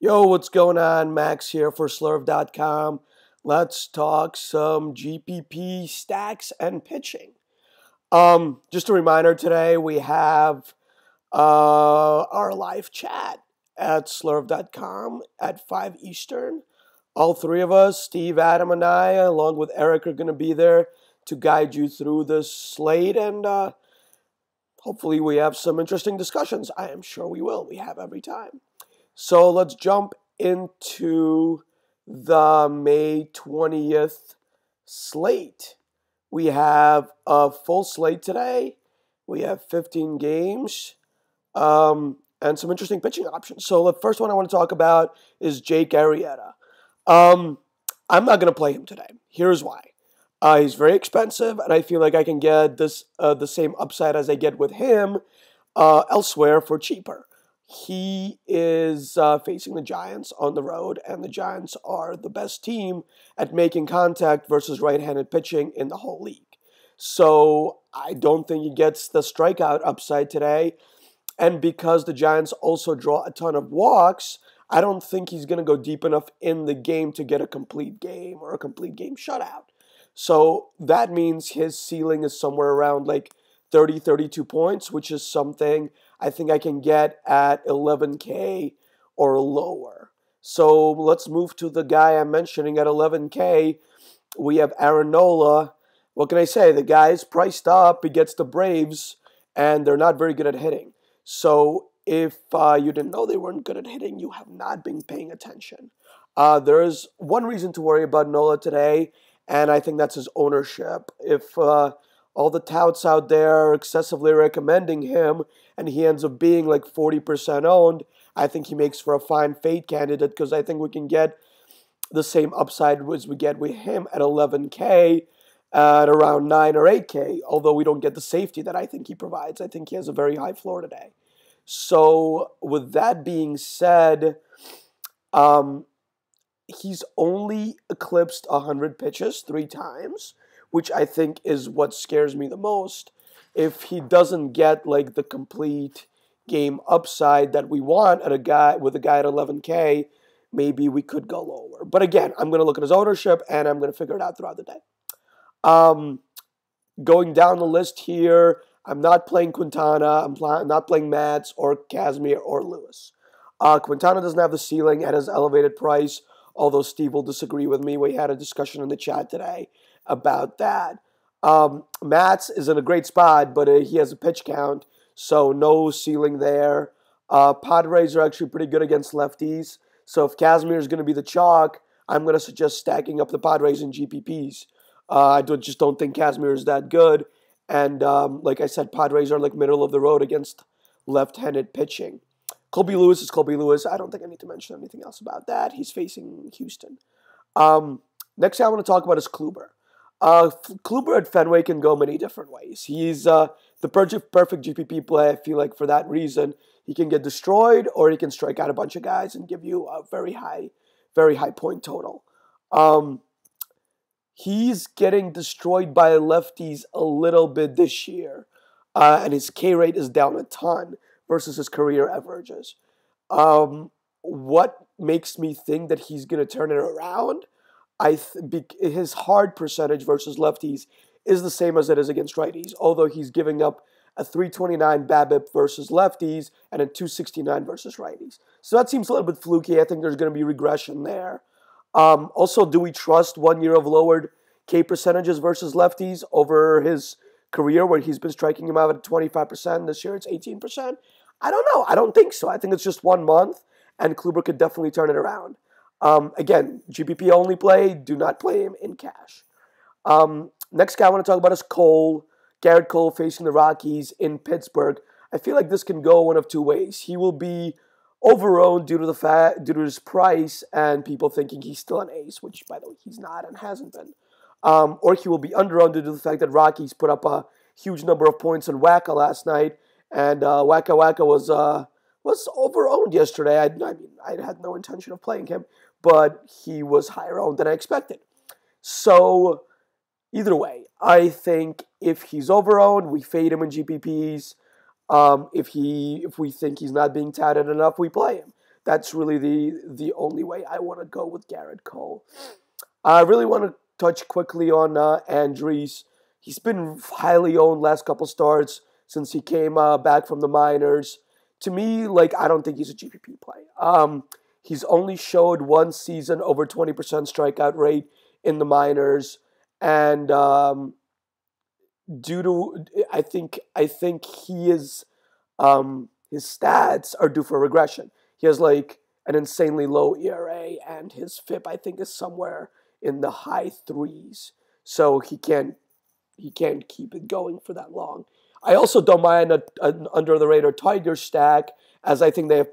Yo, what's going on? Max here for slurv.com. Let's talk some GPP stacks and pitching. Just a reminder today we have our live chat at slurv.com at 5 Eastern. All three of us, Steve, Adam, and I, along with Eric, are going to be there to guide you through this slate, and hopefully we have some interesting discussions. I am sure we will. We have every time. So let's jump into the May 20th slate. We have a full slate today. We have 15 games and some interesting pitching options. So the first one I want to talk about is Jake Arrieta. I'm not going to play him today. Here's why. He's very expensive, and I feel like I can get this the same upside as I get with him elsewhere for cheaper. He is facing the Giants on the road, and the Giants are the best team at making contact versus right-handed pitching in the whole league. So I don't think he gets the strikeout upside today. And because the Giants also draw a ton of walks, I don't think he's going to go deep enough in the game to get a complete game or a complete game shutout. So that means his ceiling is somewhere around like 30, 32 points, which is something I think I can get at 11K or lower. So let's move to the guy I'm mentioning at 11K. We have Aaron Nola. What can I say? The guy's priced up. He gets the Braves, and they're not very good at hitting. So if you didn't know they weren't good at hitting, you have not been paying attention. There is one reason to worry about Nola today, and I think that's his ownership. If all the touts out there are excessively recommending him, and he ends up being like 40% owned, I think he makes for a fine fade candidate because I think we can get the same upside as we get with him at 11K at around 9 or 8K, although we don't get the safety that I think he provides. I think he has a very high floor today. So with that being said, he's only eclipsed 100 pitches 3 times, which I think is what scares me the most. If he doesn't get like the complete game upside that we want at a guy at 11K, maybe we could go lower. But again, I'm going to look at his ownership and I'm going to figure it out throughout the day. Going down the list here, I'm not playing Quintana. I'm not playing Matz or Casimir or Lewis. Quintana doesn't have the ceiling at his elevated price, although Steve will disagree with me. We had a discussion in the chat today about that. Matz is in a great spot, but he has a pitch count, so no ceiling there. Padres are actually pretty good against lefties, so if Casimir is going to be the chalk, I'm going to suggest stacking up the Padres in GPPs. I just don't think Casimir is that good, and like I said, Padres are like middle of the road against left-handed pitching. Colby Lewis is Colby Lewis. I don't think I need to mention anything else about that. He's facing Houston. Next thing I want to talk about is Kluber. Kluber at Fenway can go many different ways. He's the perfect GPP play. I feel like for that reason, he can get destroyed or he can strike out a bunch of guys and give you a very high point total. He's getting destroyed by lefties a little bit this year, and his K rate is down a ton versus his career averages. What makes me think that he's going to turn it around? His hard percentage versus lefties is the same as it is against righties, although he's giving up a 329 BABIP versus lefties and a 269 versus righties. So that seems a little bit fluky. I think there's going to be regression there. Also, do we trust 1 year of lowered K percentages versus lefties over his career where he's been striking him out at 25%? This year it's 18%. I don't know. I don't think so. I think it's just 1 month, and Kluber could definitely turn it around. Again, GPP only play. Do not play him in cash. Next guy I want to talk about is Cole. Garrett Cole facing the Rockies in Pittsburgh. I feel like this can go one of two ways. He will be overowned due to his price and people thinking he's still an ace, which by the way he's not and hasn't been. Or he will be underowned due to the fact that Rockies put up a huge number of points on Waka last night, and Waka was overowned yesterday. I mean, I had no intention of playing him, but he was higher owned than I expected. So either way, I think if he's overowned, we fade him in GPPs. If we think he's not being touted enough, we play him. That's really the only way I want to go with Garrett Cole. I really want to touch quickly on Andrees. He's been highly owned last couple starts since he came back from the minors. To me, like I don't think he's a GPP play. He's only showed one season over 20% strikeout rate in the minors, and due to I think he is his stats are due for regression. He has like an insanely low ERA, and his FIP I think is somewhere in the high threes. So he can't keep it going for that long. I also don't mind an under the radar Tiger stack, as I think they have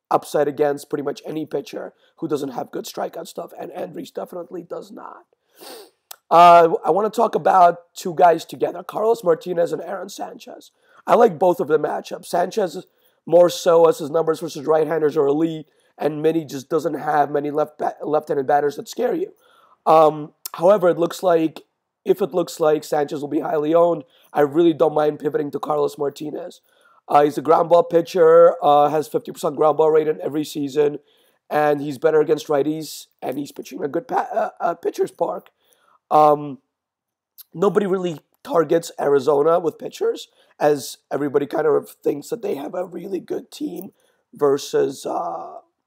upside against pretty much any pitcher who doesn't have good strikeout stuff, and Andrews definitely does not. I want to talk about two guys together, Carlos Martinez and Aaron Sanchez. I like both of the matchups. Sanchez more so as his numbers versus right-handers are elite, and Minnie just doesn't have many left-handed batters that scare you. However, if it looks like Sanchez will be highly owned, I really don't mind pivoting to Carlos Martinez. He's a ground ball pitcher, has 50% ground ball rate in every season, and he's better against righties, and he's pitching a good pitcher's park. Um, Nobody really targets Arizona with pitchers, as everybody kind of thinks that they have a really good team versus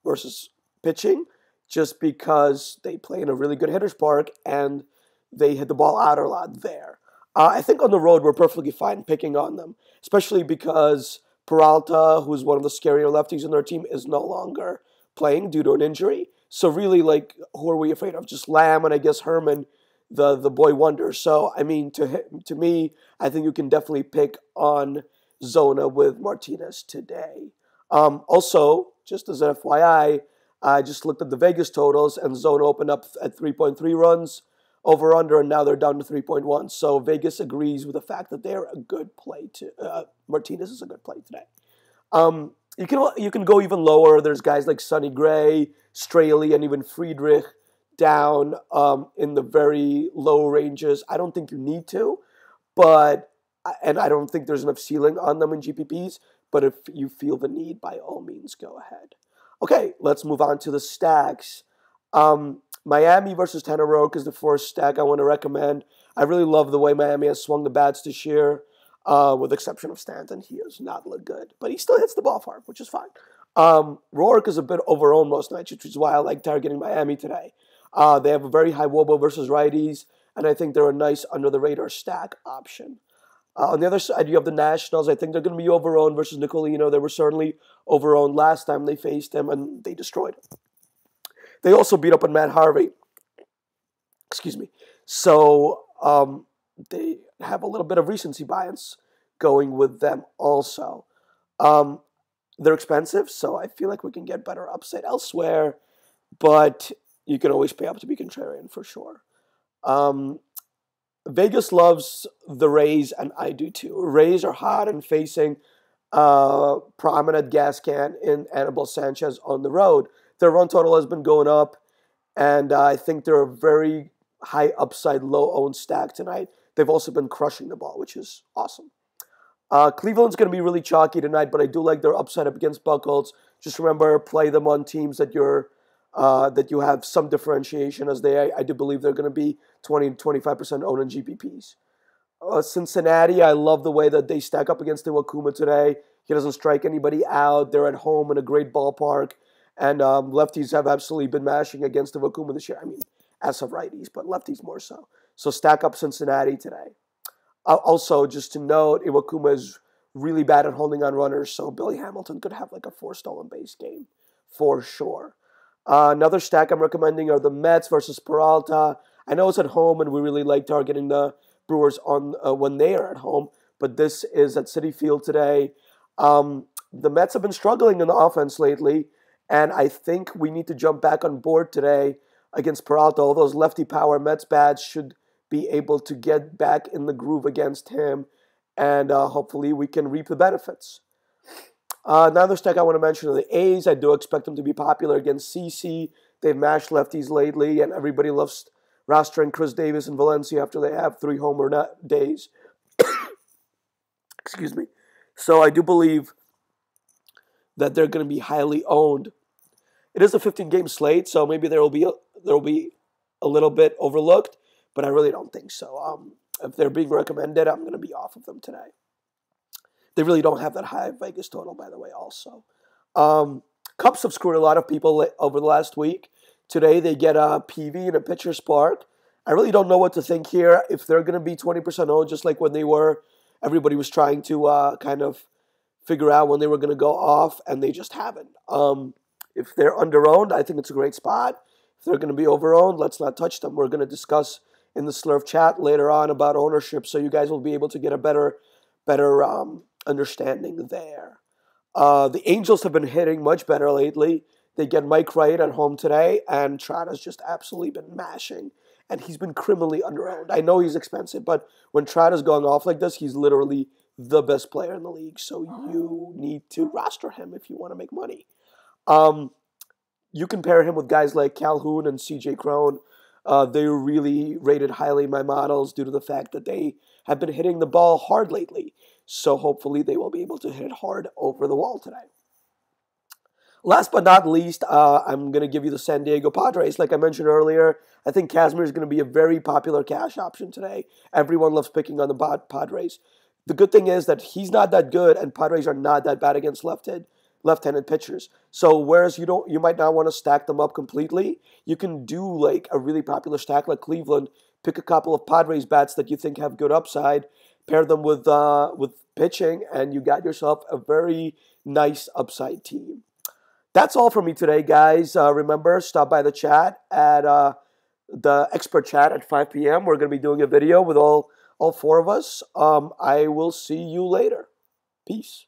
versus pitching, just because they play in a really good hitter's park and they hit the ball out a lot there. I think on the road we're perfectly fine picking on them, especially because Peralta, who's one of the scarier lefties in their team, is no longer playing due to an injury. So really, like, who are we afraid of? Just Lamb and I guess Herman, the boy wonder. So I mean, to me, I think you can definitely pick on Zona with Martinez today. Also, just as an FYI, I just looked at the Vegas totals, and Zona opened up at 3.3 runs over under, and now they're down to 3.1. So Vegas agrees with the fact that they're a good play. Martinez is a good play today. You can go even lower. There's guys like Sonny Gray, Straley, and even Friedrich down in the very low ranges. I don't think you need to, and I don't think there's enough ceiling on them in GPPs. But if you feel the need, by all means, go ahead. Okay, let's move on to the stacks. Miami versus Tanner Roark is the first stack I want to recommend. I really love the way Miami has swung the bats this year. With the exception of Stanton, he has not looked good, but he still hits the ball far, which is fine. Roark is a bit overowned most nights, which is why I like targeting Miami today. They have a very high WOBA versus righties, and I think they're a nice under-the-radar stack option. On the other side, you have the Nationals. I think they're going to be overowned versus Nicolino. They were certainly overowned last time they faced him, and they destroyed him. They also beat up on Matt Harvey. Excuse me. So they have a little bit of recency bias going with them also. They're expensive, so I feel like we can get better upside elsewhere, but you can always pay up to be contrarian for sure. Vegas loves the Rays, and I do too. Rays are hot and facing prominent gas can in Anibal Sanchez on the road. Their run total has been going up, and I think they're a very high upside, low owned stack tonight. They've also been crushing the ball, which is awesome. Cleveland's going to be really chalky tonight, but I do like their upside up against Buchholz. Just remember, play them on teams that you have some differentiation, as I do believe they're going to be 20 to 25% owned in GPPs. Cincinnati, I love the way that they stack up against Iwakuma today. He doesn't strike anybody out. They're at home in a great ballpark. And lefties have absolutely been mashing against Iwakuma this year. I mean, as of righties, but lefties more so. So stack up Cincinnati today. Also, just to note, Iwakuma is really bad at holding on runners, so Billy Hamilton could have like a 4 stolen base game for sure. Another stack I'm recommending are the Mets versus Peralta. I know it's at home, and we really like targeting the Brewers on when they are at home, but this is at Citi Field today. The Mets have been struggling in the offense lately, and I think we need to jump back on board today against Peralta. All those lefty power Mets bats should be able to get back in the groove against him, and hopefully we can reap the benefits. Another stack I want to mention are the A's. I do expect them to be popular against CC. They've mashed lefties lately, and everybody loves rostering Chris Davis and Valencia after they have 3 homer days. Excuse me. So I do believe that they're going to be highly owned It is a 15-game slate, so maybe there will be a little bit overlooked, but I really don't think so. If they're being recommended, I'm going to be off of them today. They really don't have that high Vegas total, by the way, also. Cubs have screwed a lot of people over the last week. Today they get a PV and a pitcher's park. I really don't know what to think here. If they're going to be 20% owned, just like when they were, everybody was trying to kind of figure out when they were going to go off, and they just haven't. If they're under-owned, I think it's a great spot. If they're going to be over-owned, let's not touch them. We're going to discuss in the Slurv chat later on about ownership, so you guys will be able to get a better understanding there. The Angels have been hitting much better lately. They get Mike Wright at home today, and Trout has just absolutely been mashing, and he's been criminally under-owned. I know he's expensive, but when Trout is going off like this, he's literally the best player in the league, so you need to roster him if you want to make money. You compare him with guys like Calhoun and CJ Cron. They were really rated highly in my models due to the fact that they have been hitting the ball hard lately. So hopefully they will be able to hit it hard over the wall today. Last but not least, I'm going to give you the San Diego Padres. Like I mentioned earlier, I think Kazmir is going to be a very popular cash option today. Everyone loves picking on the Padres. The good thing is that he's not that good, and Padres are not that bad against left-handed pitchers. So whereas you might not want to stack them up completely, you can do like a really popular stack like Cleveland. Pick a couple of Padres bats that you think have good upside, pair them with pitching, and you got yourself a very nice upside team. That's all from me today, guys. Remember, stop by the chat at the expert chat at 5 p.m. We're going to be doing a video with all four of us. I will see you later. Peace.